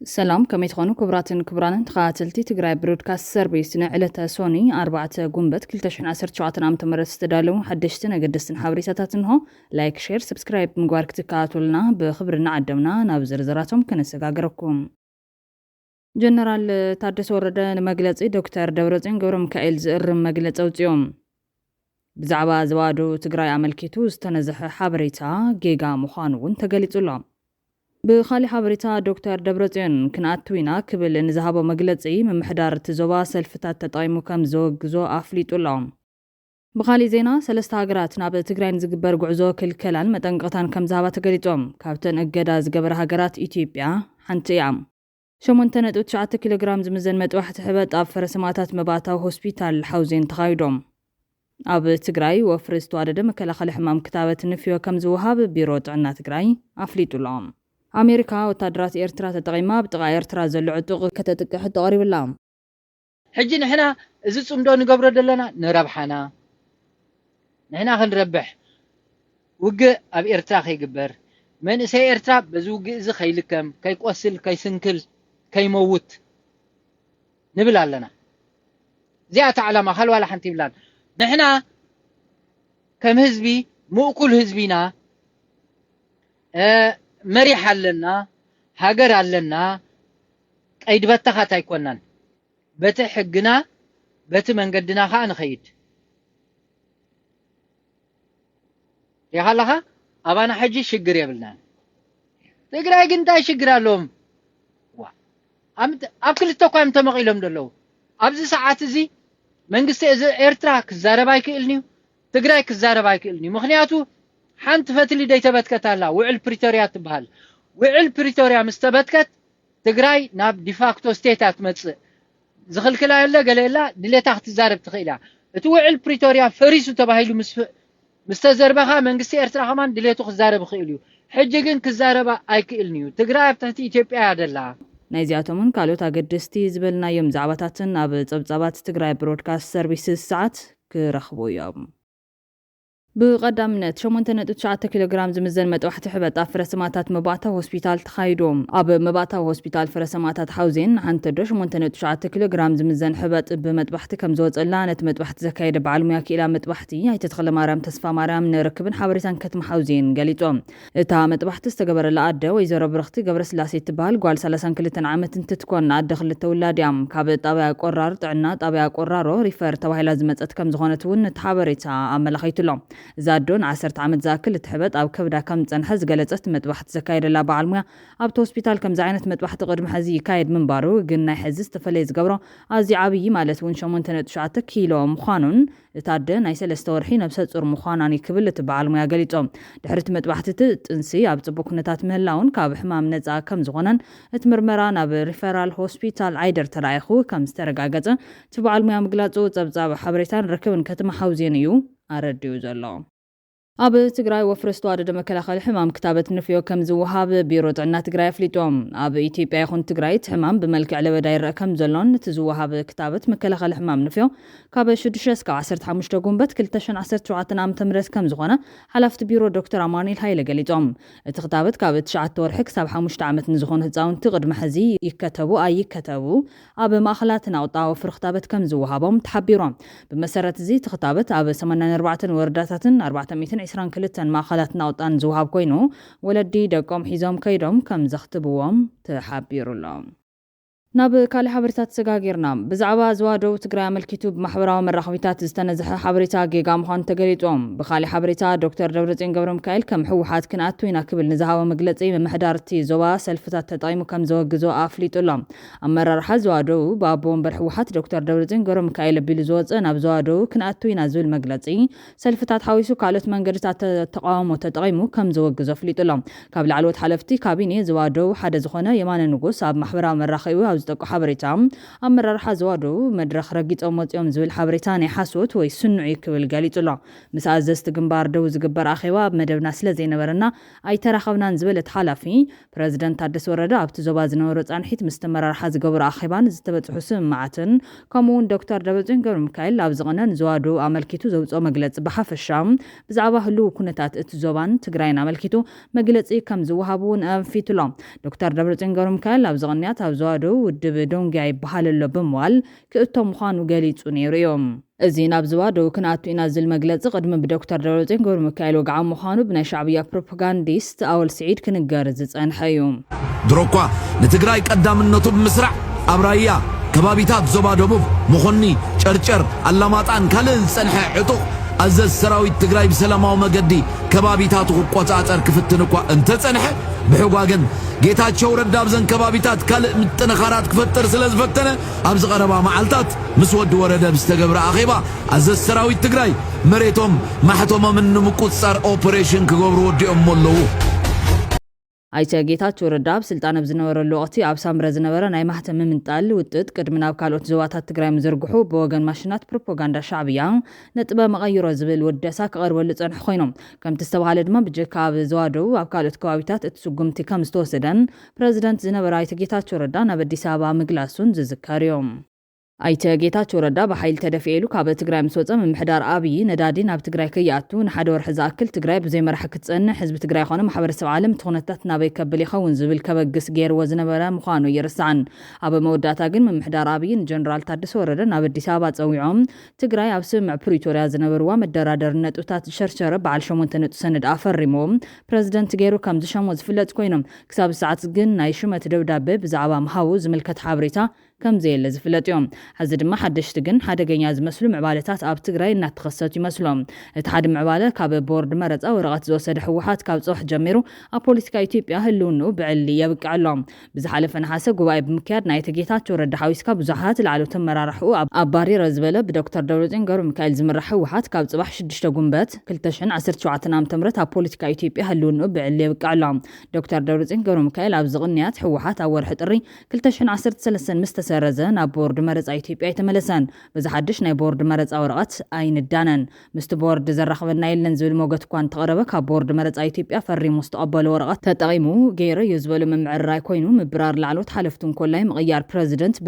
سلام كما تخونو كبراتن كبرانن تخاتلتي تقراي برودكاست سيرفيس نعلة سوني 4 قنبت كل تشحن 19 عام تمرت استدالو حدشتن قدستن حابريساتاتن هو لايك شير سبسكرايب مقوارك تكاتولنا بخبرنا عدمنا نابزر زراتهم كنسقاقركم جنرال تادس وردن مقلتي دكتور دورتين قورم كايل زئرم مقلت اوتيوم بزعبا زوادو تقراي عملكيتو استنزح حابريتا جيغا مخانون تقاليتو الله بخالي حابريتا دكتور دبرتين كناتوينا كبل نزهابو مقلتي من محدار تزوبا سلفتات تطايمو كم زوغزو افليتو اللهم بخالي زينا سلسة هاقرات ناب تقراين زقبر قعزو كل كلان متنقطان كم زهابا تقاليتوم كابتن اقادا زقبر هاقرات ايتيبيا حانتيام شمون تنت 9 كيلوغرام زمزن متوحت حبت اب فرسماتات مباتاو هوسبيتال حوزين تخايدوم اب تقراي وفرستو عدد مكلا خالي حمام كتابة نفيو كم زوهاب بيرو عنا تقراي افليتو اللهم أمريكا وتدرات إيرترا تتغيما بتغا إيرترا زلعتو كتتك حتى قريب اللام حجي نحنا إذا صمدو نقبر دلنا نربحنا نحنا خنربح وقع أب إيرترا خيقبر من إسي إيرترا بزوق إذا خيلكم كي قوصل كي سنكل كي موت نبلا لنا زيادة على ما خلوا على حنتي بلان نحنا كم هزبي مو كل هزبينا مريح لنا هاجر لنا ايد بتخات يكونن بتحقنا بتمنقدنا خا نخيد يا خلاها ابانا حجي شجر يبلنا تقراي كنتا شجر لهم وا اكل تقايم تمقيلهم دلو ابز ساعات زي منغست ايرترا كزارباي كيلني تقراي كزارباي كيلني مخنياتو حنت فتلي ديتبتكت الله وعل بريتوريا تبهال وعل بريتوريا مستبتكت تقراي ناب ديفاكتو ستيتات متص زخل كلا يلا قال لا دليتا تزارب تخيلا توعل بريتوريا فريسو تبهيلو مستزربخا منغستي ارترا كمان دليتو خزارب خيليو حجيكن كزاربا ايكيلنيو تقراي بتاعتي اثيوبيا عدلا نايزياتومن كالوت اقدستي زبلنا يوم زعباتاتن اب صبصبات تقراي برودكاست سيرفيسز ساعات كرخبو يوم بقدامنت 8.9 كيلوغرام زمزن متوحت حبت اب فرسماتات مباتا هوسبيتال تخايدوم اب مباتا هوسبيتال فرسماتات حوزين حنت 8.9 كيلوغرام زمزن حبت بمطبحت كم زوز لانت مطبحت زكايد بعلميا كيلا مطبحتي هي تدخل مارام تسفا مارام نركبن حبريتان كتم حوزين قاليتوم اتا مطبحت استقبر لعده ويزرب رختي قبر سلاسي تبال قال 32 عامت انت تكون ادخل التولاد يام كاب طابع قرار طعنا طابع قرارو ريفر توهيلا زمصت كم زغونتون تحبريتا املخيتلو زادون 10 عامت زاكل تحبت او كبدا كم صنحز قلصت مطبحت زكايد لا بعلميا اب هوسبيتال كم زعينت مطبحت قدم حزي كايد منبارو قلنا يحزز تفليز قبره ازي عبي مالت ون 8.9 كيلو مخانون تادن اي 3 ورحي نفس صور مخاناني كبلت بعلميا قليصوم دحرت مطبحت تنسي اب صبو كنتات مهلاون كاب حمام نصا كم زغونن اتمرمرا ناب ريفرال هوسبيتال عيدر ترايخو كم استرغاغص تبعلميا مغلاصو صبصاب حبريتان ركبن كتم حوزين يو أرديو زلو اب تقراي وفرستو عدد مكلاخل حمام كتابة نفيو كم زوهاب بيرو عنا تقراي فليتوم اب ايتيبيا يخون تقراي حمام بملك على بداير كم زلون تزوهاب كتابة مكلاخل حمام نفيو كاب 15 قنبت كلتشن 10 عام تمرس كم زغونه حلفت بيرو دكتور اماني الهايله قاليتوم تختابت كاب 9 ورحك 15 عامت نزغون هزاون تقدم حزي يكتبوا اب ماخلاتنا وطاو فرختابت كم زوهابهم تحبيرون بمسرت زي تختابت اب 84 ورداتاتن 420 كلتن ماخلاتنا وطان زوهاب كوينو ولدي دقوم حيزوم كيدوم كم زختبوهم تحبيرو لهم ناب كالي حبريتات سقاقيرنا بزعبا زوادو تقرأ ملكيتو بمحبراو مرخويتات استنزح حبريتا جيغا مخان تقريتوم بخالي حبريتا دكتور دورتين قبر مكايل كم حوحات كناتو يناكبل نزهاو مقلتي من محدارتي زوا سلفتات تطايمو كم زوغزو افليتو لهم اما رارحا زوادو بابون برحوحات دكتور دورتين قبر مكايل بيلزوز ناب زوادو كناتو ينازو المقلتي سلفتات حاويسو كالوت منقرتات تقاومو تطايمو كم زوغزو افليتو لهم كابل علوت حلفتي كابيني زوادو حدا زخونه يمان نقوس اب محبراو مرخيو ዝጠቁ ሓበሬታ ኣመራርሓ ዘዋደው መድረኽ ረጊፆም ወፂኦም ዝብል ሓበሬታ ናይ ሓሶት ወይ ስኑዕ ክብል ገሊጹሎ ምስ ኣዘዝቲ ግንባር ደው ዝግበር ኣኼባ መደብና ስለ ዘይነበረና ኣይተራኸብናን ዝበለት ሓላፊ ፕረዚደንት ታደሰ ወረደ ኣብቲ ዞባ ዝነበሩ ጻንሒት ምስ ተመራርሓ ዝገበሩ ኣኼባን ዝተበጽሑ ስምማዓትን ከምኡውን ዶክተር ደብረጽዮን ገብረ ሚካኤል ኣብ ዝቐነን ዘዋደው ኣመልኪቱ ዘውፅኦ መግለፂ ብሓፈሻ ብዛዕባ ህልው ኩነታት እቲ ዞባን ትግራይን ኣመልኪቱ መግለፂ ከም ዝወሃቡን ኣንፊቱሎም ዶክተር ደብረጽዮን ገብረ ሚካኤል ኣብ ዝቐንያት ኣብ ዘዋደው ውድብ ዶንግያ ይበሃል ኣሎ ብምዋል ክእቶም ምዃኑ ገሊጹ ነይሩ እዮም እዚ ናብ ዘዋደው ክንኣቱ ኢና ዝብል መግለፂ ቅድሚ ብዶክተር ደብረጽዮን ገብረ ሚካኤል ወግዓ ምዃኑ ብናይ ሻዕብያ ፕሮፓጋንዲስት ኣወል ስዒድ ክንገር ዝጸንሐ እዩ ድሮኳ ንትግራይ ቀዳምነቱ ብምስራዕ ኣብ ራያ ከባቢታት ዞባ ደቡብ መኾኒ ጨርጨር ኣላማጣን ካልእ ዝጸንሐ ዕጡቕ ኣዘዝ ሰራዊት ትግራይ ብሰላማዊ መገዲ ከባቢታቱ ክቆጻጸር ክፍትን እኳ እንተጸንሐ ብሕጓግን ጌታቸው ረዳ ብዘን ከባቢታት ካልእ ምጥንኻራት ክፈጥር ስለ ዝፈተነ ኣብ ዝቐረባ መዓልታት ምስ ወዲ ወረደ ብዝተገብረ ኣኼባ ኣዘዝ ሰራዊት ትግራይ መሬቶም ማሕቶሞምን ንምቁፅጻር ኦፐሬሽን ክገብሩ ወዲኦም ኣለዉ ኣይተ ጌታቸው ረዳ ኣብ ስልጣን ዝነበረሉ ወቅቲ ኣብ ሳምረ ዝነበረ ናይ ማህተም ምንጣል ውጥጥ ቅድሚ ናብ ካልኦት ዞባታት ትግራይ ምዝርግሑ ብወገን ማሽናት ፕሮፓጋንዳ ሻዕብያ ነጥበ መቐይሮ ዝብል ወደሳ ክቐርበሉ ጸንሑ ኮይኖም ከምቲ ዝተባሃለ ድማ ብጀካ ኣብ ዘዋደው ኣብ ካልኦት ከባቢታት እቲ ስጉምቲ ከም ዝተወሰደን ፕረዚደንት ዝነበረ ኣይተ ጌታቸው ረዳ ናብ ኣዲስ ኣበባ ምግላሱን ዝዝከር እዮም ኣይተ ጌታቸው ረዳ ብሓይል ተደፊኤሉ ካብ ትግራይ ምስ ወፀ ምምሕዳር ኣብይ ነዳዲ ናብ ትግራይ ከይኣቱ ንሓደ ወርሒ ዝኣክል ትግራይ ብዘይ መራሒ ክትጸንሕ ህዝቢ ትግራይ ኮነ ማሕበረሰብ ዓለም ትኹነታት ናበይ ከብል ይኸውን ዝብል ከበግስ ገይርዎ ዝነበረ ምዃኑ ይርስዓን ኣብ መወዳእታ ግን ምምሕዳር ኣብይ ንጀነራል ታደሰ ወረደ ናብ ኣዲስ ኣበባ ፀዊዖም ትግራይ ኣብ ስምዕ ፕሪቶርያ ዝነበርዋ መደራደር ነጥብታት ሸርሸረ በዓል 8 ነጥቢ ሰነድ ኣፈሪሞም ፕረዚደንት ገይሩ ከም ዝሸሞ ዝፍለጥ ኮይኖም ክሳብ ሰዓት ግን ናይ ሽመት ደብዳቤ ብዛዕባ ምሃቡ ዝምልከት ሓበሬታ ከም ዘየለ ዝፍለጥ እዮም ሕዚ ድማ ሓደሽቲ ግን ሓደገኛ ዝመስሉ ምዕባለታት ኣብ ትግራይ እናተኸሰቱ ይመስሎም እቲ ሓደ ምዕባለ ካብ ቦርድ መረፃ ወረቐት ዝወሰደ ሕወሓት ካብ ጽባሕ ጀሚሩ ኣብ ፖለቲካ ኢትዮጵያ ህልውኑ ብዕሊ የብቅዐሎም ብዝሓለፈ ነሓሰ ጉባኤ ብምክያድ ናይ ጌታቸው ረዳ ሓዊስካ ብዙሓት ላዕሎት ኣመራርሕኡ ኣብ ባሪረ ዝበለ ብዶክተር ደብረጽዮን ገብረ ሚካኤል ዝምራሕ ሕወሓት ካብ ጽባሕ 6 ጉንበት 2017 ዓ.ም ኣብ ፖለቲካ ኢትዮጵያ ህልውኑ ብዕሊ የብቅዐሎም ዶክተር ደብረጽዮን ገብረ ሚካኤል ኣብ ዝቕንያት ሕወሓት ኣብ ወርሒ ጥሪ 2013 ምስ ተሰረዘ ናብ ቦርድ መረፃ ኢትዮጵያ የተመለሰን በዝሓድሽ ናይ ቦርድ መረፃ ወረቐት ኣይንዳነን ምስቲ ቦርድ ዘራኽበና የለን ዝብል ሞገት እኳ እንተቐረበ ካብ ቦርድ መረፃ ኢትዮጵያ ፈሪሙ ዝተቐበለ ወረቐት ተጠቒሙ ገይረ እዩ ዝበሉ ምምዕርራይ ኮይኑ ምብራር ላዕሎት ሓለፍቱን ኮላይ ምቕያር ፕረዚደንት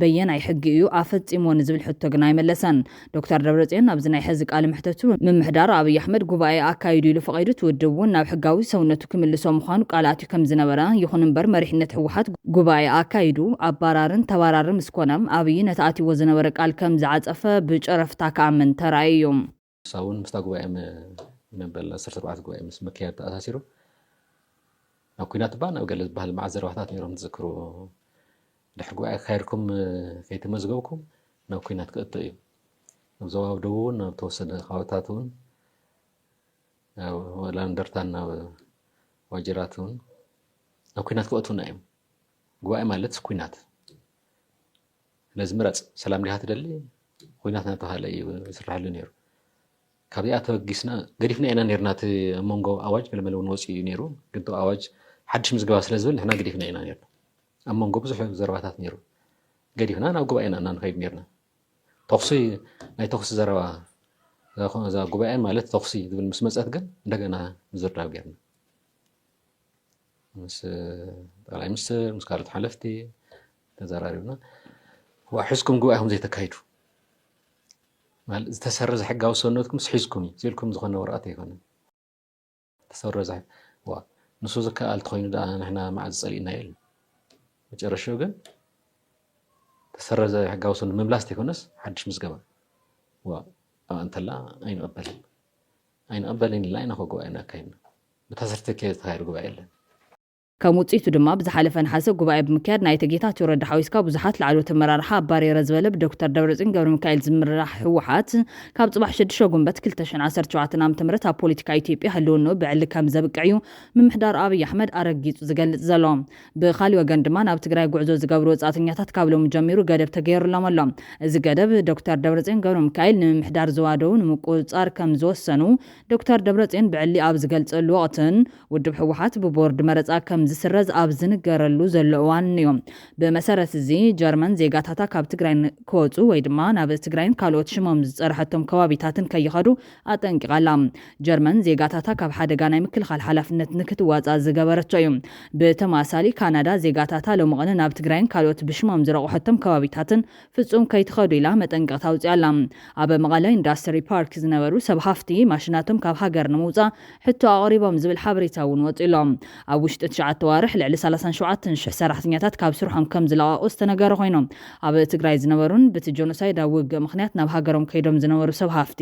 በየናይ ሕጊ እዩ ኣፈፂሞ ንዝብል ሕቶ ግን ኣይመለሰን ዶክተር ደብረጽዮን ኣብዚ ናይ ሕዚ ቃል ምሕተቱ ምምሕዳር ኣብይ ኣሕመድ ጉባኤ ኣካይዱ ኢሉ ፈቒዱ ትውድብ እውን ናብ ሕጋዊ ሰውነቱ ክምልሶ ምዃኑ ቃልኣትዩ ከም ዝነበረ ይኹን እምበር መሪሕነት ሕወሓት ጉባኤ ኣካይዱ ኣባራርን ተባራር ምስኮነም ኣብይ ነታኣትዎ ዝነበረ ቃል ከም ዝዓፀፈ ብጨረፍታ ከኣምን ተራእዮም ሳውን ምስታ ጉባኤ መበል 14 ጉባኤ ምስ መክያድ ተኣሳሲሩ ኣብ ኩናት ባን ኣብ ገለ ዝበሃል ማዕዘራዋታት ነይሮም ዝዝክሩ ድሕሪ ጉባኤ ካይድኩም ከይተመዝገብኩም ናብ ኩናት ክእቱ እዩ ኣብ ዞባ ደቡብ እውን ኣብ ተወሰነ ከባቢታት እውን ወላ እንደርታን ናብ ዋጅራት እውን ናብ ኩናት ክእቱና እዮም ጉባኤ ማለት ኩናት لازم مرات سلام لي هاتدلي خويناتنا تهالي يسرح له نيرو كابيا توغيسنا غريفنا انا نيرنات مونغو اواج ململو نوصي نيرو كنتو اواج حدش مزغبا سلازبل احنا غريفنا انا نيرو مونغو بزح زرباتات نيرو غريفنا انا غوباينا انا نخيب نيرنا توخسي اي توخس زربا ذا غوباين مالت توخسي دبل مسمصات كن እንደገና زربا غيرنا مس طالع مسكارت حلفتي تزرارينا وحسكم جواهم زي تكايدو مال تسرز حقا وسنوتكم سحيزكم زيلكم زخنا ورقات يكون تسرز وا نسو زكال تخوينو دا نحنا مع صلينا يل مجرشو كن تسرز حقا وسن مملاس تكونس حدش مزغبا وا انت لا اين قبلين لا اين اخو انا كاين بتسرتك تخير جوا يل ከም ውጽኢቱ ድማ ብዝሓለፈ ነሓሰ ጉባኤ ብምክያድ ናይ ጌታቸው ረዳ ሓዊስካ ብዙሓት ላዕሎት ኣመራርሓ ኣባሪረ ዝበለ ብዶክተር ደብረጽዮን ገብረ ሚካኤል ዝምራሕ ሕወሓት ካብ ጽባሕ 6 ጉንበት 2017 ዓ.ም ኣብ ፖለቲካ ኢትዮጵያ ህልውኑ ብዕሊ ከም ዘብቅዕ እዩ ምምሕዳር ኣብይ ኣሕመድ ኣረጊጹ ዝገልጽ ዘሎ ብኻልእ ወገን ድማ ናብ ትግራይ ጉዕዞ ዝገብሩ ወጻእተኛታት ካብ ሎሚ ጀሚሩ ገደብ ተገይሩሎም ኣሎ እዚ ገደብ ዶክተር ደብረጽዮን ገብረ ሚካኤል ንምምሕዳር ዘዋደው ንምቁፅጻር ከም ዝወሰኑ ዶክተር ደብረጽዮን ብዕሊ ኣብ ዝገልጸሉ ወቕትን ውድብ ሕወሓት ብቦርድ መረፃ ከም ዝስረዝ ኣብ ዝንገረሉ ዘሎ እዋን እዩ ብመሰረት እዚ ጀርመን ዜጋታታ ካብ ትግራይ ክወፁ ወይ ድማ ናብ ትግራይን ካልኦት ሽሞም ዝፀርሐቶም ከባቢታትን ከይኸዱ ኣጠንቂቓላ ጀርመን ዜጋታታ ካብ ሓደጋ ናይ ምክልኻል ሓላፍነት ንክትዋፃ ዝገበረቶ እዩ ብተማሳሊ ካናዳ ዜጋታታ ሎምቐለ ናብ ትግራይን ካልኦት ብሽሞም ዝረቑሐቶም ከባቢታትን ፍጹም ከይትኸዱ ኢላ መጠንቀቕታ ኣውፅያላ ኣብ መቐለ ኢንዳስትሪ ፓርክ ዝነበሩ ሰብ ሃፍቲ ማሽናቶም ካብ ሃገር ንምውፃእ ሕቶ ኣቕሪቦም ዝብል ሓበሬታ እውን ወፂሎም ኣብ ውሽጢ 9 ዋርሕ ልዕሊ 37,000 ሰራሕተኛታት ካብ ስርሖም ከም ዝለቓቑ ዝተነገረ ኮይኖም ኣብ ትግራይ ዝነበሩን በቲ ጆኖሳይድ ኣብ ውግእ ምክንያት ናብ ሃገሮም ከይዶም ዝነበሩ ሰብ ሃፍቲ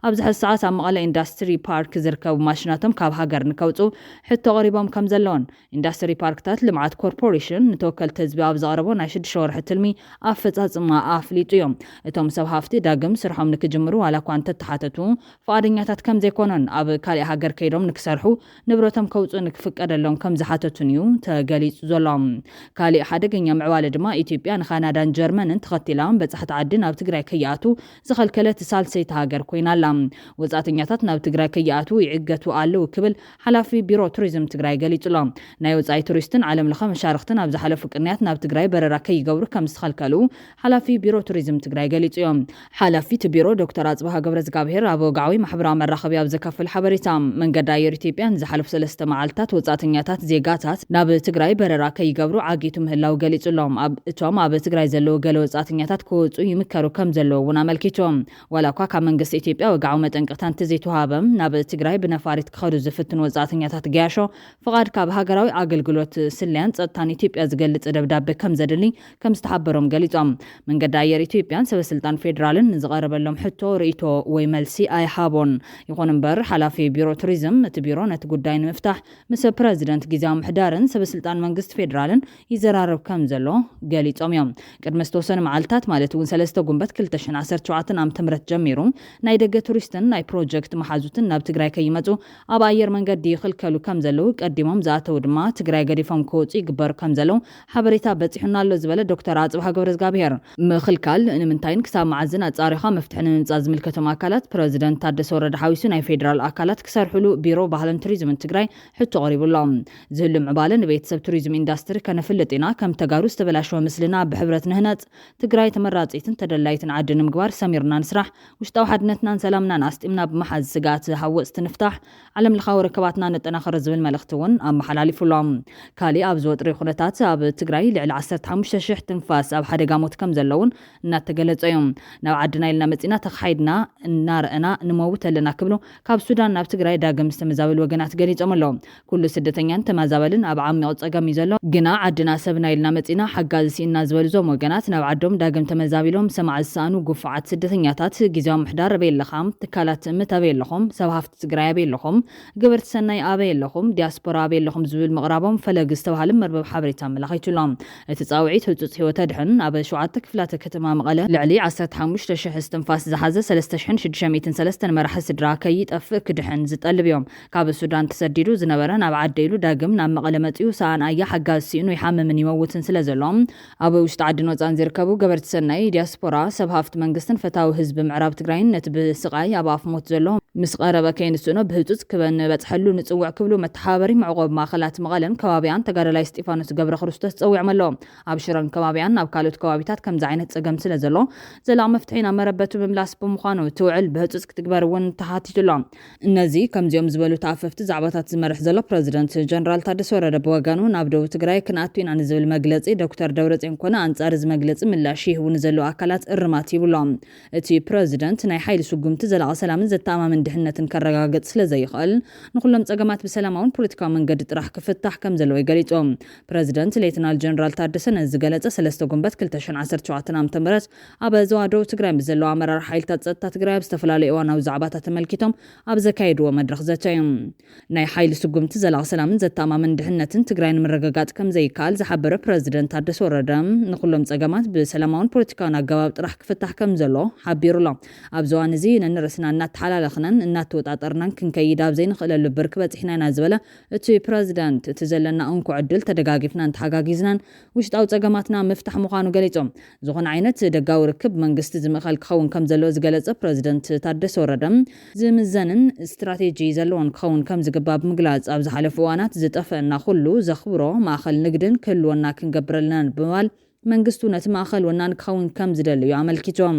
ኣብዚ ሕዚ ሰዓት ኣብ መቐለ ኢንዳስትሪ ፓርክ ዝርከቡ ማሽናቶም ካብ ሃገር ንከውፁ ሕቶ ኣቕሪቦም ከም ዘለውን ኢንዳስትሪ ፓርክታት ልምዓት ኮርፖሬሽን ንተወከልቲ ህዝቢ ኣብ ዘቕረቦ ናይ 6 ወርሒ ትልሚ ኣፈፃፅማ ኣፍሊጡ እዮም እቶም ሰብ ሃፍቲ ዳግም ስርሖም ንክጅምሩ ዋላ እኳ እንተተሓተቱ ፈቃደኛታት ከም ዘይኮነን ኣብ ካልእ ሃገር ከይዶም ንክሰርሑ ንብረቶም ከውፁ ንክፍቀደሎም ከም ዝሓተቱን እዩ ተገሊጹ ዘሎ ካልእ ሓደገኛ ምዕባለ ድማ ኢትዮጵያ ንካናዳን ጀርመንን ተኸቲላ በጻሕቲ ዓዲ ናብ ትግራይ ከይኣቱ ዝኸልከለት ሳልሰይቲ ሃገር ኮይናላ ወጻእተኛታት ናብ ትግራይ ከይኣቱ ይዕገቱ ኣለው ክብል ሓላፊ ቢሮ ቱሪዝም ትግራይ ገሊጹሎ ናይ ወጻኢ ቱሪስትን ዓለም ለኸ መሻርክትን ኣብ ዝሓለፉ ቅንያት ናብ ትግራይ በረራ ከይገብሩ ከም ዝተኸልከሉ ሓላፊ ቢሮ ቱሪዝም ትግራይ ገሊጹ እዮም ሓላፊት ቢሮ ዶክተር ኣጽባሃ ገብረዝጋብሔር ኣብ ወግዓዊ ማሕበራዊ መራኸቢ ኣብ ዘካፍል ሓበሬታ መንገዲ ኣየር ኢትዮጵያን ዝሓለፉ 3 መዓልታት ወጻእተኛታት ዜጋታት ናብ ትግራይ በረራ ከይገብሩ ዓጊቱ ምህላው ገሊጹሎም እቶም ኣብ ትግራይ ዘለዉ ገለ ወጻእተኛታት ክወፁ ይምከሩ ከም ዘለዉ እውን ኣመልኪቶም ዋላ እኳ ካብ መንግስቲ ኢትዮጵያ ወግዓዊ መጠንቀቕታ እንተዘይተዋሃበም ናብ ትግራይ ብነፋሪት ክኸዱ ዝፍትኑ ወጻእተኛታት ገያሾ ፍቓድ ካብ ሃገራዊ ኣገልግሎት ስልያን ጸጥታን ኢትዮጵያ ዝገልጽ ደብዳቤ ከም ዘድሊ ከም ዝተሓበሮም ገሊጾም መንገዲ ኣየር ኢትዮጵያን ሰበስልጣን ፌደራልን ዝቐረበሎም ሕቶ ርእይቶ ወይ መልሲ ኣይሃቦን ይኹን እምበር ሓላፊ ቢሮ ቱሪዝም እቲ ቢሮ ነቲ ጉዳይ ንምፍታሕ ምስ ፕረዚደንት ጊዜያዊ ምሕዳርን ሰበስልጣን መንግስቲ ፌደራልን ይዘራረብ ከም ዘሎ ገሊጾም እዮም ቅድሚ ዝተወሰኑ መዓልትታት ማለት እውን 3 ጉንበት 2017 ዓ.ም ጀሚሩ ናይ ደገ ቱሪስትን ናይ ፕሮጀክት መሓዙትን ናብ ትግራይ ከይመጹ ኣብ ኣየር መንገዲ ይኽልከሉ ከም ዘለዉ ቀዲሞም ዝኣተው ድማ ትግራይ ገዲፎም ክወፁ ይግበር ከም ዘለዉ ሓበሬታ በፂሑና ኣሎ ዝበለ ዶክተር ኣጽባሃ ገብረዝጋብሔር ምኽልካል ንምንታይን ክሳብ መዓዝን ኣጻሪኻ መፍትሒ ንምምጻእ ዝምልከቶም ኣካላት ፕረዚደንት ታደሰ ወረደ ሓዊሱ ናይ ፌደራል ኣካላት ክሰርሕሉ ቢሮ ባህልን ቱሪዝምን ትግራይ ሕቶ ቀሪቡሎም ዝህሉ ምዕባለ ንቤተሰብ ቱሪዝም ኢንዳስትሪ ከነፍልጥ ኢና ከም ተጋሩ ዝተበላሸወ ምስልና ብሕብረት ንህነፅ ትግራይ ተመራፂትን ተደላይትን ዓዲ ንምግባር ሰሚርና ንስራሕ ውሽጣዊ ሓድነትናን ሰላምናን ኣስጢምና ብመሓዝ ስጋት ሃወፅቲ ንፍታሕ ዓለም ለኻዊ ርክባትና ነጠናኸረ ዝብል መልእኽቲ እውን ኣመሓላሊፉሎም ካልእ ኣብ ዝወጥሪ ኩነታት ኣብ ትግራይ ልዕሊ 15,000 ትንፋስ ኣብ ሓደጋ ሞት ከም ዘለውን እናተገለጸ እዮም ናብ ዓድና ኢልና መፂና ተኻይድና እናርአና ንመውት ኣለና ክብሉ ካብ ሱዳን ናብ ትግራይ ዳግም ዝተመዛበሉ ወገናት ገሊጾም ኣለዉ ኩሉ ስደተኛን ተመዛበልን ኣብ ዓሚቕ ፀገም እዩ ዘሎ ግና ዓድና ሰብና ኢልና መፂና ሓጋዝ ሲእና ዝበሉ ዞም ወገናት ናብ ዓዶም ዳግም ተመዛቢሎም ሰማዕ ዝሰኣኑ ጉፉዓት ስደተኛታት ጊዜያዊ ምሕዳር ኣበየለኻም ትካላት እምት ኣበየለኹም ሰብ ሃፍቲ ትግራይ ኣበየለኹም ግብርቲ ሰናይ ኣበየለኹም ዲያስፖራ ኣበየለኹም ዝብል ምቕራቦም ፈለግ ዝተባሃለ መርበብ ሓበሬታ ኣመላኺቱሎም እቲ ጻውዒት ህፁፅ ህይወት ድሕን ኣብ 7 ክፍላተ ከተማ መቐለ ልዕሊ 15,000 እስትንፋስ ዝሓዘ 3,603 መራሒ ስድራ ከይጠፍእ ክድሕን ዝጠልብ እዮም ካብ ሱዳን ተሰዲዱ ዝነበረ ናብ ዓዲ ኢሉ ዳግም ናብ መቐለ መፂኡ ሰኣን ኣያ ሓጋዝ ሲእኑ ይሓምምን ይመውትን ስለ ዘሎም ኣብ ውሽጢ ዓድን ወፃን ዝርከቡ ገበርቲ ሰናይ ዲያስፖራ ሰብ ሃፍቲ መንግስትን ፈታዊ ህዝቢ ምዕራብ ትግራይን ነቲ ብስቃይ ኣብ ኣፍ ሞት ዘሎ ምስ ቀረበ ከይንስእኖ ብህፁፅ ክበንበፅሐሉ ንፅውዕ ክብሉ መተሓባበሪ መዕቆብ ማእኸላት መቐለን ከባቢያን ተጋዳላይ እስጢፋኖስ ገብረ ክርስቶስ ፀዊዖም ኣለዎም ኣብ ሽረን ከባቢያን ናብ ካልኦት ከባቢታት ከምዚ ዓይነት ፀገም ስለ ዘሎ ዘላቕ መፍትሒ ናብ መረበቱ ምምላስ ብምዃኑ ትውዕል ብህፁፅ ክትግበር እውን ተሓቲቱሎም እነዚ ከምዚኦም ዝበሉ ተኣፈፍቲ ዛዕባታት ዝመርሕ ዘሎ ፕረዚደንት ጀነራል ታደሰ ወረደ ብወገኑ ናብ ደቡብ ትግራይ ክንኣቱ ኢና ንዝብል መግለፂ ዶክተር ደብረፅዮን ኮነ ኣንጻር እዚ መግለፂ ምላሽ ይህቡ ንዘለዉ ኣካላት እርማት ይብሎም እቲ ፕረዚደንት ናይ ሓይሊ ስጉምቲ ዘላቒ ሰላምን ዘተኣማምን ድሕነትን ከረጋግጽ ስለ ዘይኽእል ንኹሎም ፀገማት ብሰላማውን ፖለቲካዊ መንገዲ ጥራሕ ክፍታሕ ከም ዘለዎ ገሊፆም ፕረዚደንት ሌተናል ጀነራል ታደሰ ነዚ ገለጸ 3 ጉንበት 2017 ዓ.ም ኣብ ዞባ ደቡብ ትግራይ ብዘለዉ ኣመራርሓ ሓይልታት ፀጥታ ትግራይ ኣብ ዝተፈላለዩ እዋናዊ ዛዕባታት ተመልኪቶም ኣብ ዘካየድዎ መድረኽ ዘተዩ ናይ ሓይሊ ስጉምቲ ዘላቒ ሰላምን ዘተኣማምን ድሕነትን ትግራይ ንምርግጋጽ ከም ዘይከኣል ዝሓበረ ፕረዚደንት ታደሰ ወረደ ንኹሎም ፀገማት ብሰላማውን ፖለቲካውን ኣገባብ ጥራሕ ክፍታሕ ከም ዘሎ ሓቢሩሎም ኣብ እዋን እዚ ነንርስና እናተሓላለኽነን እናተወጣጠርናን ክንከይድ ኣብ ዘይንኽእለሉ ብርክ በፂሕና ኢና ዝበለ እቲ ፕረዚደንት እቲ ዘለና እንኩ ዕድል ተደጋጊፍናን ተሓጋጊዝናን ውሽጣዊ ፀገማትና ምፍታሕ ምዃኑ ገሊፆም ዝኾነ ዓይነት ደጋዊ ርክብ መንግስቲ ዝምኽእል ክኸውን ከም ዘለዎ ዝገለጸ ፕረዚደንት ታደሰ ወረደ ዝምዘንን ስትራቴጂ ዘለዎን ክኸውን ከም ዝግባእ ብምግላጽ ኣብ ዝሓለፉ እዋናት ዝጠፍአና ኩሉ ዘኽብሮ ማእኸል ንግድን ክህልወና ክንገብረለናን ብምባል መንግስቱ ነቲ ማእኸል ወናን ክኸውን ከም ዝደልዩ ኣመልኪቶም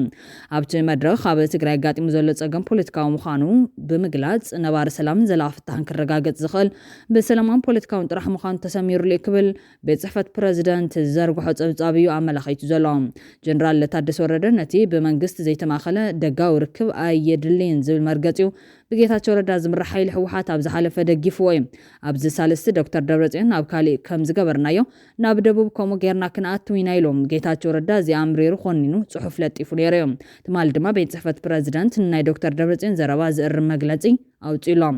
ኣብቲ መድረኽ ኣብ ትግራይ ኣጋጢሙ ዘሎ ፀገም ፖለቲካዊ ምዃኑ ብምግላጽ ነባሪ ሰላምን ዘላቒ ፍታሕን ክረጋገጽ ዝኽእል ብሰላማውን ፖለቲካውን ጥራሕ ምዃኑ ተሰሚሩሉ ክብል ቤት ጽሕፈት ፕረዚደንት ዘርግሖ ፀብጻብ እዩ ኣመላኺቱ ዘሎ ጀነራል ታደሰ ወረደ ነቲ ብመንግስቲ ዘይተማኸለ ደጋዊ ርክብ ኣየድልይን ዝብል መርገፂኡ ብጌታቸው ረዳ ዝምራሕ ሓይሊ ህወሓት ኣብ ዝሓለፈ ደጊፍዎ እዩ ኣብዚ ሳልስቲ ዶክተር ደብረጽዮን ኣብ ካሊእ ከም ዝገበርናዮ ናብ ደቡብ ከምኡ ጌርና ክንኣትው ኢና ኢሎም ጌታቸው ረዳ እዚኣምሪሩ ኮኒኑ ጽሑፍ ለጢፉ ነይሩ እዮም ትማል ድማ ቤት ጽሕፈት ፕረዚደንት ናይ ዶክተር ደብረጽዮን ዘረባ ዝእርም መግለጺ ኣውፂሎም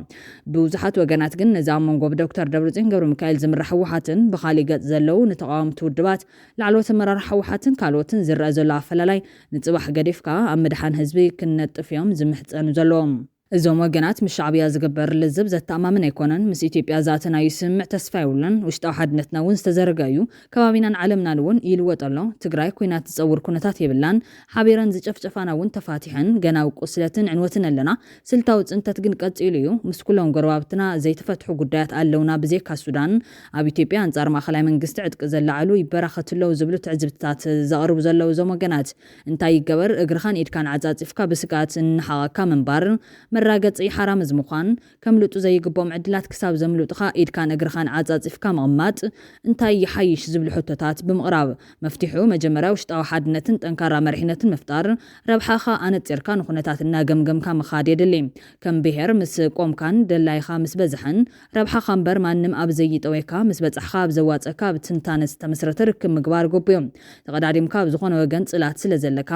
ብብዙሓት ወገናት ግን ነዚ ኣብ መንጎ ዶክተር ደብረጽዮን ገብረ ሚካኤል ዝምራሕ ህወሓትን ብኻሊእ ገጽ ዘለው ንተቃወምቲ ውድባት ላዕለዎት ኣመራርሓ ህወሓትን ካልኦትን ዝረአ ዘሎ ኣፈላላይ ንጽባሕ ገዲፍካ ኣብ ምድሓን ህዝቢ ክንነጥፍ እዮም ዝምሕፀኑ ዘለዎም እዞም ወገናት ምስ ሻዕብያ ዝግበር ልዝብ ዘተኣማምን ኣይኮነን ምስ ኢትዮጵያ ዛተናዩ ስምዕ ተስፋ ይብሉን ውሽጣዊ ሓድነትና እውን ዝተዘረገ እዩ ከባቢናን ዓለምናን እውን ይልወጥ ኣሎ ትግራይ ኩናት ዝፀውር ኩነታት የብላን ሓቢረን ዝጨፍጨፋና እውን ተፋቲሐን ገና ቁስለትን ዕንወትን ኣለና ስልታዊ ፅንተት ግን ቀፂሉ እዩ ምስ ኩሎም ጎረባብትና ዘይተፈትሑ ጉዳያት ኣለውና ብዘይካ ሱዳን ኣብ ኢትዮጵያ አንጻር ማእኸላይ መንግስቲ ዕጥቂ ዘላዓሉ ይበራኸትለው ዝብሉ ትዕዝብትታት ዘቕርቡ ዘለው እዞም ወገናት እንታይ ይገበር እግርኻን ኢድካን ዓፃፂፍካ ብስጋት እንሓቐካ ምንባር መራገፂ ሓራም ዝምዃን ከምልጡ ዘይግቦም ዕድላት ክሳብ ዘምልጡኻ ኢድካን እግርኻን ዓፃፂፍካ ምቕማጥ እንታይ ይሓይሽ ዝብሉ ሕቶታት ብምቕራብ መፍትሑ መጀመርያ ውሽጣዊ ሓድነትን ጠንካራ መሪሕነትን ምፍጣር ረብሓኻ ኣነፂርካ ንኹነታት እናገምገምካ ምኻድ የድሊ ከም ብሄር ምስ ቆምካን ደላይኻ ምስ በዝሕን ረብሓኻ እምበር ማንም ኣብ ዘይጠወይካ ምስ በፅሕኻ ኣብ ዘዋፀካ ብትንታነ ዝተመስረተ ርክብ ምግባር ጎብዮም ተቐዳዲምካ ኣብ ዝኾነ ወገን ጽላት ስለ ዘለካ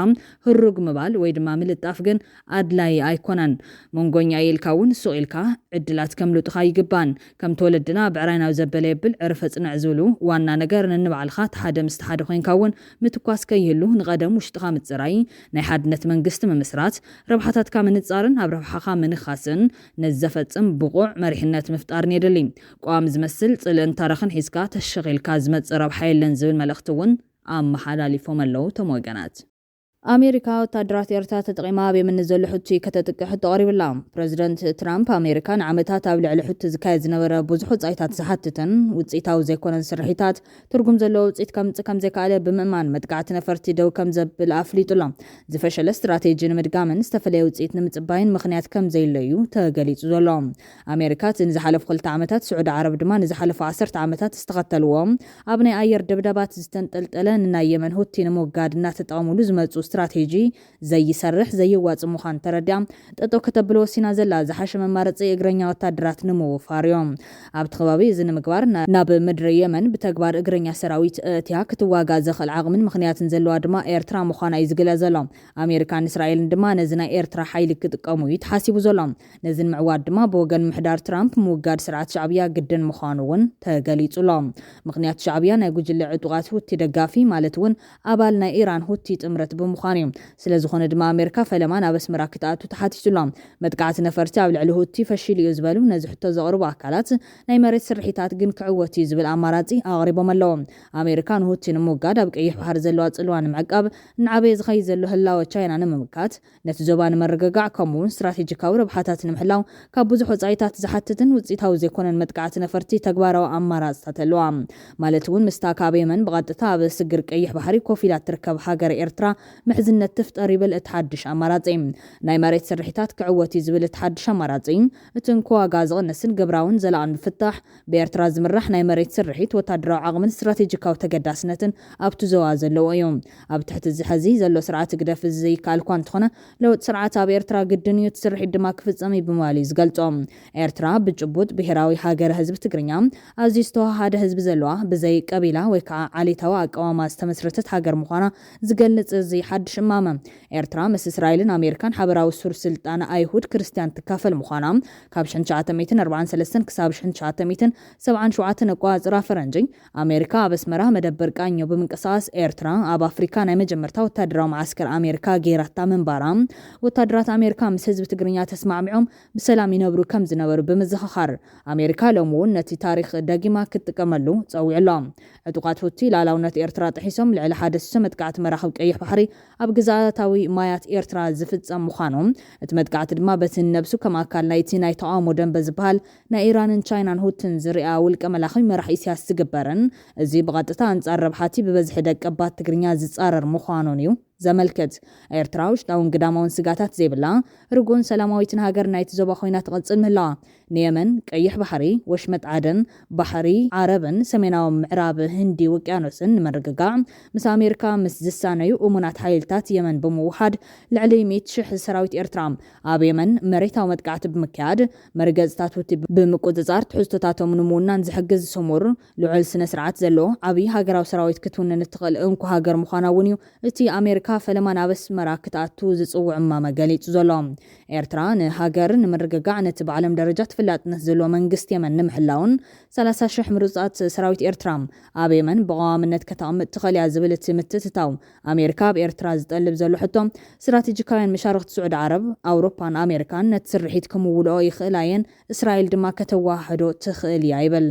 ህሩግ ምባል ወይ ድማ ምልጣፍ ግን ኣድላይ ኣይኮነን መንጎኛ ኢልካ እውን ሱቕ ኢልካ ዕድላት ከምልጡኻ ይግባን ከም ተወለድና ብዕራይናዊ ዘበለ የብል ዕርፈ ጽንዕ ዝብሉ ዋና ነገር ንንባዕልኻ ተሓደ ምስ ተሓደ ኮይንካ እውን ምትኳስ ከይህሉ ንቐደም ውሽጥኻ ምፅራይ ናይ ሓድነት መንግስቲ ምምስራት ረብሓታትካ ምንጻርን ኣብ ረብሓኻ ምንኻስን ነዘፈጽም ብቑዕ መሪሕነት ምፍጣርን የድሊ ቋም ዝመስል ጽልእን ታሪኽን ሒዝካ ተሸኺልካ ዝመጽእ ረብሓ የለን ዝብል መልእኽቲ እውን ኣመሓላሊፎም ኣለው እቶም ወገናት ኣሜሪካ ወታደራት ኤርትራ ተጠቂማ ኣብ የመን ዘሎ ሕጂ ከተጥቅዕ ተቐሪብላ ፕረዚደንት ትራምፕ ኣሜሪካ ንዓመታት ኣብ ልዕሊ ሕጂ ዝካየድ ዝነበረ ብዙሕ ውፅኢታት ዝሓትትን ውፅኢታዊ ዘይኮነን ስርሒታት ትርጉም ዘለዎ ውፅኢት ከምፅእ ከም ዘይከኣለ ብምእማን መጥቃዕቲ ነፈርቲ ደው ከም ዘብል ኣፍሊጡሎ ዝፈሸለ ስትራቴጂ ንምድጋምን ዝተፈለየ ውፅኢት ንምፅባይን ምክንያት ከም ዘይለዩ ተገሊጹ ዘሎ ኣሜሪካ ንዝሓለፉ 2 ዓመታት ስዑድ ዓረብ ድማ ንዝሓለፉ 10 ዓመታት ዝተኸተልዎም ኣብ ናይ ኣየር ድብደባት ዝተንጠልጠለ ናይ የመን ሁቲ ንምውጋድ እናተጠቐሙሉ ዝመፁ ስትራቴጂ ዘይሰርሕ ዘይዋጽእ ምዃን ተረዲያ ጠጦ ከተብሎ ወሲና ዘላ ዝሓሸ መማረፂ እግረኛ ወታደራት ንምውፋር እዮም ኣብቲ ከባቢ እዚ ንምግባር ናብ ምድሪ የመን ብተግባር እግረኛ ሰራዊት እትያ ክትዋጋ ዘኽእል ዓቕምን ምክንያትን ዘለዋ ድማ ኤርትራ ምዃና እዩ ዝግለጽ ዘሎ ኣሜሪካን እስራኤልን ድማ ነዚ ናይ ኤርትራ ሓይሊ ክጥቀሙ እዩ ተሓሲቡ ዘሎ ነዚ ምዕዋድ ድማ ብወገን ምሕዳር ትራምፕ ምውጋድ ስርዓት ሻዕብያ ግድን ምዃኑ እውን ተገሊጹሎ ምክንያት ሻዕብያ ናይ ጉጅለ ዕጡቓት ሁቲ ደጋፊ ማለት እውን ኣባል ናይ ኢራን ሁቲ ጥምረት ብምዃኑ ስለ ዝኾነ ድማ ኣሜሪካ ፈለማ ናብ ኣስመራ ክትኣቱ ተሓቲቱላ መጥቃዕቲ ነፈርቲ ኣብ ልዕሊ ሁቲ ፈሺሉ እዩ ዝበሉ ነዚ ሕቶ ዘቕርቡ ኣካላት ናይ መሬት ስርሒታት ግን ክዕወት እዩ ዝብል ኣማራፂ ኣቕሪቦም ኣለዎም ኣሜሪካ ንሁቲ ንምውጋድ ኣብ ቀይሕ ባሕሪ ዘለዋ ጽልዋ ንምዕቃብ ንዓበየ ዝኸይድ ዘሎ ህላወ ቻይና ንምምካት ነቲ ዞባ ንምርግጋዕ ከምኡውን ስትራቴጂካዊ ረብሓታት ንምሕላው ካብ ብዙሕ ወፃኢታት ዝሓትትን ውፅኢታዊ ዘይኮነን መጥቃዕቲ ነፈርቲ ተግባራዊ ኣማራፅታት ኣለዋ ማለት እውን ምስታ ካብ የመን ብቐጥታ ኣብ ስግር ቀይሕ ባሕሪ ኮፍ ኢላ ትርከብ ሃገር ኤርትራ ምሕዝነት ትፍጠር ይብል እትሓድሽ ኣማራፂ ናይ መሬት ስርሒታት ክዕወት ዝብል እትሓድሽ ኣማራፂ እትን ከዋጋ ዝቕንስን ግብራውን ዘላቕን ምፍታሕ ብኤርትራ ዝምራሕ ናይ መሬት ስርሒት ወታደራዊ ዓቕምን ስትራቴጂካዊ ተገዳስነትን ኣብቲ ዞባ ዘለዎ እዩ ኣብ ትሕቲ እዚ ሕዚ ዘሎ ስርዓት ግደፍ ዘይከኣል እኳ እንተኾነ ለውጥ ስርዓት ኣብ ኤርትራ ግድን እዩ ስርሒት ድማ ክፍፀም ብምባል እዩ ዝገልጾም ኤርትራ ብጭቡጥ ብሄራዊ ሃገረ ህዝቢ ትግርኛ ኣዝዩ ዝተዋሃደ ህዝቢ ዘለዋ ብዘይ ቀቢላ ወይ ከዓ ዓሌታዊ ኣቀዋማ ዝተመስረተት ሃገር ምዃና ዝገልጽ እዚ ሓድሽ እማመ ኤርትራ ምስ እስራኤልን ኣሜሪካን ሓበራዊ ሱር ስልጣነ ኣይሁድ ክርስቲያን ትካፈል ምዃና ካብ 1943 ክሳብ 1977 ኣቋፅራ ፈረንጂ ኣሜሪካ ኣብ ኣስመራ መደበር ቃኘ ብምንቅስቃስ ኤርትራ ኣብ ኣፍሪካ ናይ መጀመርታ ወታደራዊ ማዓስከር ኣሜሪካ ገይራታ ምንባራ ወታደራት ኣሜሪካ ምስ ህዝቢ ትግርኛ ተስማዕሚዖም ብሰላም ይነብሩ ከም ዝነበሩ ብምዝኽኻር ኣሜሪካ ሎሚ እውን ነቲ ታሪክ ደጊማ ክትጥቀመሉ ፀዊዕሎ ዕጡቃት ሁቲ ላዕላውነት ኤርትራ ጥሒሶም ልዕሊ ሓደ መጥቃዕቲ መራኸብ ቀይሕ ባሕሪ ኣብ ግዛታዊ ማያት ኤርትራ ዝፍጸም ምዃኑ እቲ መጥቃዕቲ ድማ በቲ ነብሱ ከም ኣካል ናይቲ ናይ ተቃውሞ ደንበ ዝበሃል ናይ ኢራንን ቻይናን ሁትን ዝርያ ውልቀ መላኺ መራሕ ኢሳያስ ዝግበርን እዚ ብቐጥታ ኣንጻር ረብሓቲ ብበዝሒ ደቀባት ትግርኛ ዝጻረር ምዃኑን እዩ ዘመልከት ኤርትራ ውሽጣውን ግዳማውን ስጋታት ዘይብላ ርጉን ሰላማዊትን ሃገር ናይቲ ዞባ ኮይና ትቐጽል ምህላዋ ንየመን ቀይሕ ባሕሪ ወሽመጥ ዓደን ባሕሪ ዓረብን ሰሜናዊ ምዕራብ ህንዲ ውቅያኖስን ንምርግጋዕ ምስ ኣሜሪካ ምስ ዝሳነዩ እሙናት ሓይልታት የመን ብምውሓድ ልዕሊ 100,000 ሰራዊት ኤርትራ ኣብ የመን መሬታዊ መጥቃዕቲ ብምክያድ መርገጽታት ሁቲ ብምቁጽጻር ትሕዝቶታቶም ንምውናን ዝሕግዝ ስሙር ልዑል ስነ ስርዓት ዘለዎ ዓብይ ሃገራዊ ሰራዊት ክትውንን እትኽእል እንኳ ሃገር ምዃና እውን እዩ እቲ ኣሜሪካ ፈለማ ናብ ኣስመራ ክትኣቱ ዝጽውዕ እማመ ገሊጹ ዘሎ ኤርትራ ንሃገርን ንምርግጋዕ ነቲ ብዓለም ደረጃ ተፈላጥነት ዘለዎ መንግስቲ የመን ንምሕላውን 30,000 ምሩጻት ሰራዊት ኤርትራ ኣብ የመን ብቐዋምነት ከተቐምጥ ትኽእል እያ ዝብል እቲ ምትእትታው ኣሜሪካ ኣብ ኤርትራ ዝጠልብ ዘሎ ሕቶ ስትራቴጂካውያን መሻርክቲ ስዑድ ዓረብ ኣውሮፓን ኣሜሪካን ነቲ ስርሒት ከምውልኦ ይኽእላ እየን እስራኤል ድማ ከተዋህዶ ትኽእል እያ ይብል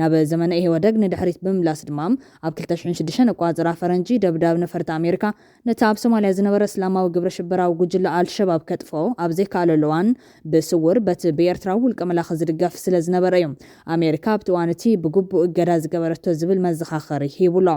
ናብ ዘመነ ኢህወደግ ንድሕሪት ብምምላስ ድማ ኣብ 2006 ኣቋፅራ ፈረንጂ ደብዳብ ነፈርቲ ኣሜሪካ ነቲ ኣብ ሶማልያ ዝነበረ እስላማዊ ግብረ ሽበራዊ ጉጅለ አልሸባብ ከጥፎ ኣብ ዘይከኣለሉ እዋን ብስውር በቲ ብኤርትራ ውልቀ መላኺ ዝድገፍ ስለ ዝነበረ እዩ ኣሜሪካ ኣብቲ እዋን እቲ ብግቡእ እገዳ ዝገበረቶ ዝብል መዘኻኸሪ ሂቡሎ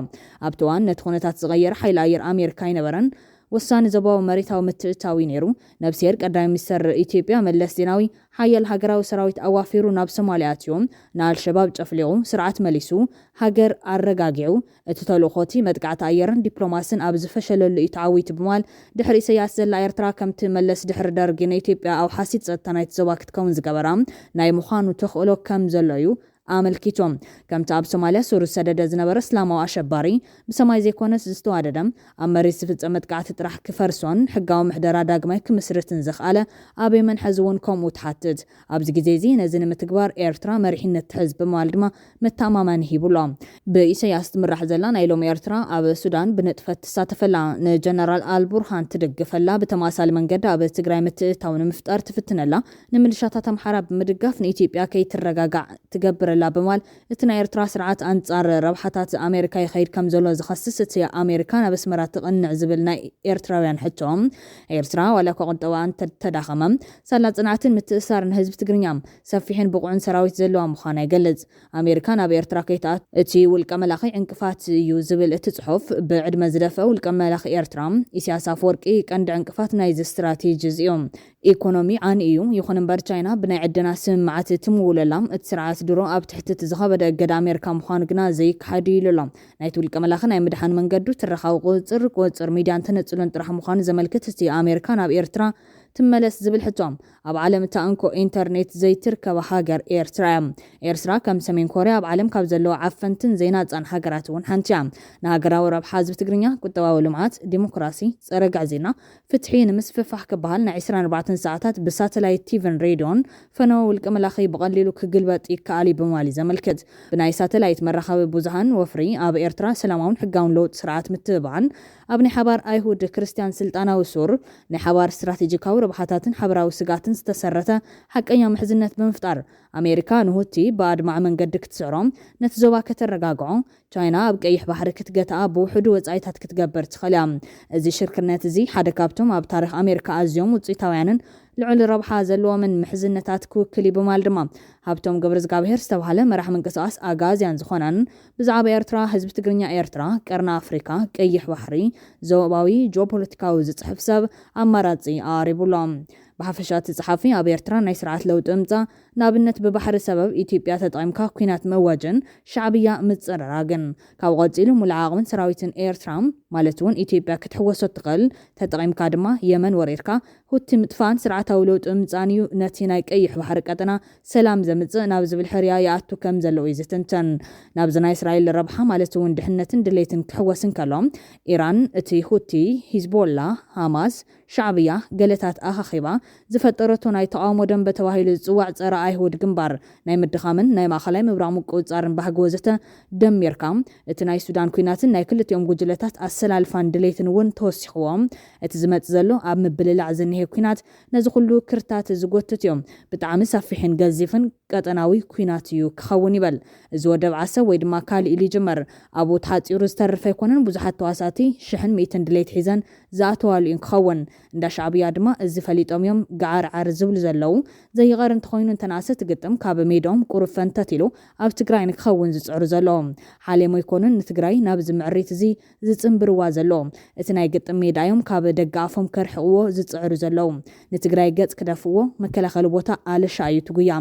ኣብቲ እዋን ነቲ ኩነታት ዝቐየረ ሓይሊ ኣየር ኣሜሪካ ይነበረን ወሳኒ ዞባዊ መሬታዊ ምትእታዊ ነይሩ ነብስየር ቀዳማይ ሚኒስትር ኢትዮጵያ መለስ ዜናዊ ሓያል ሃገራዊ ሰራዊት ኣዋፊሩ ናብ ሶማልያ ኣትዮም ንኣልሸባብ ጨፍሊቑ ስርዓት መሊሱ ሃገር ኣረጋጊዑ እቲ ተልእኾቲ መጥቃዕቲ ኣየርን ዲፕሎማስን ኣብ ዝፈሸለሉ እዩ ተዓዊቱ ብምባል ድሕሪ ኢሳያስ ዘላ ኤርትራ ከምቲ መለስ ድሕሪ ደርጊ ንኢትዮጵያ ኣብ ሓሲት ፀጥታ ናይቲ ዞባ ክትከውን ዝገበራ ናይ ምዃኑ ተኽእሎ ከም ዘሎ እዩ ኣመልኪቶም ከምቲ ኣብ ሶማልያ ሱር ሰደደ ዝነበረ እስላማዊ ኣሸባሪ ብሰማይ ዘይኮነስ ዝተዋደደ ኣብ መሬት ዝፍጸም መጥቃዕቲ ጥራሕ ክፈርሶን ሕጋዊ ምሕደራ ዳግማይ ክምስርትን ዝኽኣለ ኣብ የመን ሕዚ እውን ከምኡ ትሓትት ኣብዚ ግዜ እዚ ነዚ ንምትግባር ኤርትራ መሪሕነት ትሕዝ ብምባል ድማ መተማመኒ ሂቡሎ ብኢሳያስ ትምራሕ ዘላ ናይ ሎሚ ኤርትራ ኣብ ሱዳን ብንጥፈት ትሳተፈላ ንጀነራል አልቡርሃን ትድግፈላ ብተመሳሳሊ መንገዲ ኣብ ትግራይ ምትእታው ንምፍጣር ትፍትነላ ንምልሻታት ኣምሓራ ብምድጋፍ ንኢትዮጵያ ከይትረጋጋዕ ትገብር በማል እቲ ናይ ኤርትራ ስርዓት አንጻር ረብሓታት ኣሜሪካ ይኸይድ ከም ዘሎ ዝኸስስ እቲ ኣሜሪካ ናብ ኣስመራ ትቕንዕ ዝብል ናይ ኤርትራውያን ሕቶም ኤርትራ ዋላ ቋንቋዋ ተዳኸመ ሳላ ጽንዓትን ምትእሳርን ህዝቢ ትግርኛ ሰፊሕን ብቑዕን ሰራዊት ዘለዋ ምዃና ይገልጽ ኣሜሪካ ናብ ኤርትራ ከይትኣት እቲ ውልቀ መላኺ ዕንቅፋት እዩ ዝብል እቲ ጽሑፍ ብዕድመ ዝደፈ ውልቀ መላኺ ኤርትራ ኢሳያስ አፈወርቂ ቀንዲ ዕንቅፋት ናይ ስትራቴጂ እዮም ኢኮኖሚ ዓን እዩ ይኹን እምበር ቻይና ብናይ ዕድና ስምዓት ትምውለላ እቲ ስርዓት ድሮ ኣብ ትሕቲ ዝኸበደ እገዳ ኣሜሪካ ምዃኑ ግና ዘይከሓዱ ኢሉሎ ናይቲ ውልቀ መላኺ ናይ ምድሓን መንገዱ ትረኻዊ ቁፅር ሚድያን ተነፅሎን ጥራሕ ምዃኑ ዘመልክት እቲ ኣሜሪካ ናብ ኤርትራ ትመለስ ዝብል ሕቶም ኣብ ዓለም ታንኮ ኢንተርኔት ዘይትርከባ ሃገር ኤርትራ ከም ሰሜን ኮርያ ኣብ ዓለም ካብ ዘለዎ ዓፈንትን ዘይናፃን ሃገራት እውን ሓንቲ እያ ንሃገራዊ ረብሓ ህዝቢ ትግርኛ ቁጠባዊ ልምዓት ዲሞክራሲ ፀረ ጋዜና ፍትሒ ንምስፍፋሕ ክበሃል ናይ 24 ሰዓታት ብሳተላይት ቲቪን ሬድዮን ፈነወ ውልቀ መላኺ ብቐሊሉ ክግልበጥ ይከኣል ብምባል ዘመልክት ብናይ ሳተላይት መራኸቢ ብዙሃን ወፍሪ ኣብ ኤርትራ ሰላማውን ሕጋውን ለውጢ ስርዓት ምትብባዕን ኣብ ናይ ሓባር ኣይሁድ ክርስቲያን ስልጣናዊ ሱር ናይ ሓባር ስትራቴጂካዊ ረብሓታትን ሓበራዊ ስጋትን ዝተሰረተ ሓቀኛ ምሕዝነት ብምፍጣር ኣሜሪካ ንሁቲ ብኣድማዕ መንገዲ ክትስዕሮም ነቲ ዞባ ከተረጋግዖ ቻይና ኣብ ቀይሕ ባሕሪ ክትገትኣ ብውሕዱ ወፃኢታት ክትገበር ትኽእል እያ እዚ ሽርክነት እዚ ሓደ ካብቶም ኣብ ታሪክ ኣሜሪካ ኣዝዮም ውፅኢታውያንን ልዑል ረብሓ ዘለዎምን ምሕዝነታት ክውክል ብምባል ድማ ሃብቶም ገብረ እግዚአብሔር ዝተባሃለ መራሒ ምንቅስቃስ ኣጋዝያን ዝኾናን ብዛዕባ ኤርትራ ህዝቢ ትግርኛ ኤርትራ ቀርና ኣፍሪካ ቀይሕ ባሕሪ ዞባዊ ጂኦፖለቲካዊ ዝፅሕፍ ሰብ ኣማራፂ ኣቅሪቡሎም بحفشات الصحفي أب إرترا ناي سرعة لو تمتا نابنت ببحر سبب إثيوبيا تطعيمكا كوينات مواجن شعبية متصرراغن كاب قصيلو ملعاقمن سراويتن إرترام مالتون إثيوبيا كتحوسو تقل تطعيمكا دما يمن وريركا هوتي مطفان سرعة لو تمتانيو نتي ناي قيح بحر قطنا سلام زمص نابز بالحريا ياتو كم زلو يزتنتن نابزنا إسرائيل ربحا مالتون دحنتن دليتن كتحوسن كلام إيران اتي هوتي هيزبولا هاماس شعبية قالتات أخيبا زفترتو ناي تقامو دنب تواهيل زواع زرا أيهود جنبار ناي مدخامن ناي ماخلاي مبرامو قوزارن بحقوزتا دم يركام اتناي سودان كويناتن ناي كلت يوم قجلتات السلالفان دليتن ون توسيخوام اتزمت زلو عب مبلل عزنهي كوينات نزخلو كرتات زقوتت يوم بتعامل سافحين قزيفن قطناوي كويناتيو كخوني بل زودب عسا ويدما كالي إلي جمر أبو تحات يروز ترفا يكونن بزحات تواساتي شحن ميتن دليت حيزان زاتوالي انكخون እንዳ ሻዕብያ ድማ እዚ ፈሊጦም እዮም ጋዓር ዓር ዝብል ዘለው ዘይغር እንትኾይኑ እንተናሰ ትግጥም ካብ ሜዶም ቁሩብ ፈንተት ኢሉ ኣብ ትግራይ ንክኸውን ዝፅዕሩ ዘለዎም ሓሌሞ ይኮኑን ንትግራይ ናብ ዝምዕሪት እዚ ዝፅምብርዋ ዘለዎም እቲ ናይ ግጥም ሜዳዮም ካብ ደጋፎም ከርሕቕዎ ዝፅዕሩ ዘለው ንትግራይ ገጽ ክደፍዎ መከላኸሊ ቦታ ኣልሻ እዩ ትጉያ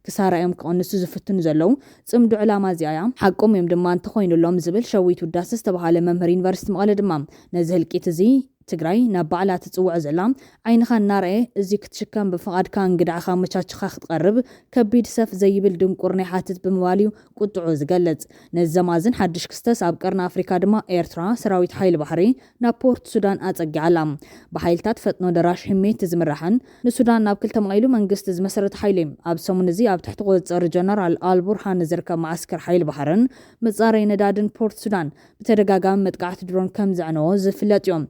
ክሳራዮም ክቕንሱ ዝፍትኑ ዘለው ጽምዱ ዕላማ እዚኣያ ሓቆም እዮም ድማ እንተኾይኑሎም ዝብል ሸዊት ውዳሴ ዝተባሃለ መምህር ዩኒቨርሲቲ መቐለ ድማ ነዚ ህልቂት እዚ ትግራይ ናብ ባዕላ ትጽውዕ ዘላ ዓይንኻ እናርአየ እዚ ክትሽከም ብፍቓድካ እንግዳዕኻ መቻችኻ ክትቀርብ ከቢድ ሰፍ ዘይብል ድንቁርናይ ሓትት ብምባልዩ ቁጥዑ ዝገልጽ ነዘማዝን ሓድሽ ክስተስ ኣብ ቀርና ኣፍሪካ ድማ ኤርትራ ሰራዊት ሓይሊ ባሕሪ ናብ ፖርት ሱዳን ኣጸጊዓላ ብሓይልታት ፈጥኖ ደራሽ ሕሜት ዝምራሕን ንሱዳን ናብ ክልተ መቒሉ መንግስቲ ዝመሰረት ሓይሊ ኣብ ሰሙን እዚ ኣብ ትሕቲ ቁፅጥር ጀነራል ኣልቡርሃን ዝርከብ ማዕስከር ሓይሊ ባሕርን መጻረይ ነዳድን ፖርት ሱዳን ብተደጋጋሚ መጥቃዕቲ ድሮን ከም ዘዕነዎ ዝፍለጥ እዮም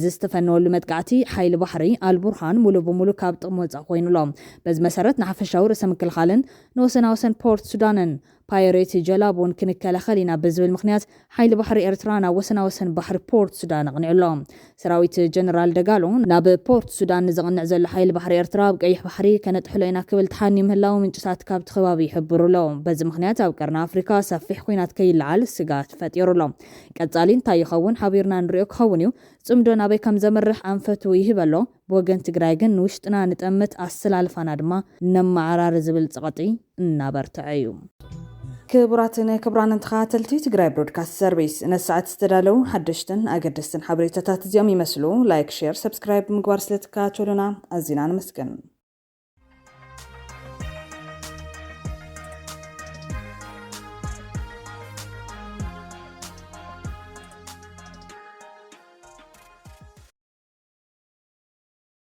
ዝተፈነወሉ መጥቃዕቲ ሓይሊ ባሕሪ ኣልቡርሃን ሙሉ በሙሉ ካብ ጥቕሚ ወፃእ ኮይኑሎም በዚ መሰረት ንሓፈሻዊ ርእሰ ምክልኻልን ንወሰናወሰን ፖርት ሱዳንን ፓይሬት ጀላቦን ክንከላኸል ኢና ብዝብል ምክንያት ሓይሊ ባሕሪ ኤርትራ ናብ ወሰናወሰን ባሕሪ ፖርት ሱዳን ኣቕኒዑሎም ሰራዊት ጀነራል ደጋሎ ናብ ፖርት ሱዳን ዝቕንዕ ዘሎ ሓይሊ ባሕሪ ኤርትራ ኣብ ቀይሕ ባሕሪ ከነጥሕሎ ኢና ክብል ተሓኒ ምህላው ምንጭታት ካብቲ ከባቢ ይሕብሩሎም በዚ ምክንያት ኣብ ቀርና ኣፍሪካ ሰፊሕ ኩናት ከይለዓል ስጋት ፈጢሩሎም ቀጻሊ እንታይ ይኸውን ሓቢርና ንሪኦ ክኸውን እዩ ጽምዶ ናበይ ከም ዘመርሕ ኣንፈቱ ይህበሎ ብወገን ትግራይ ግን ንውሽጥና ንጠመት ኣሰላልፋና ድማ ነማዕራር ዝብል ፀቐጢ እናበርትዐ እዩ ክቡራትን ተኸታተልቲ ትግራይ ብሮድካስት ሰርቪስ ነሰዓት ዝተዳለው ሓደሽትን ኣገደስትን ሓበሬታታት እዚኦም ይመስሉ ላይክ ሼር ሰብስክራይብ ምግባር ስለትከታተሉና ኣዝና ንመስገን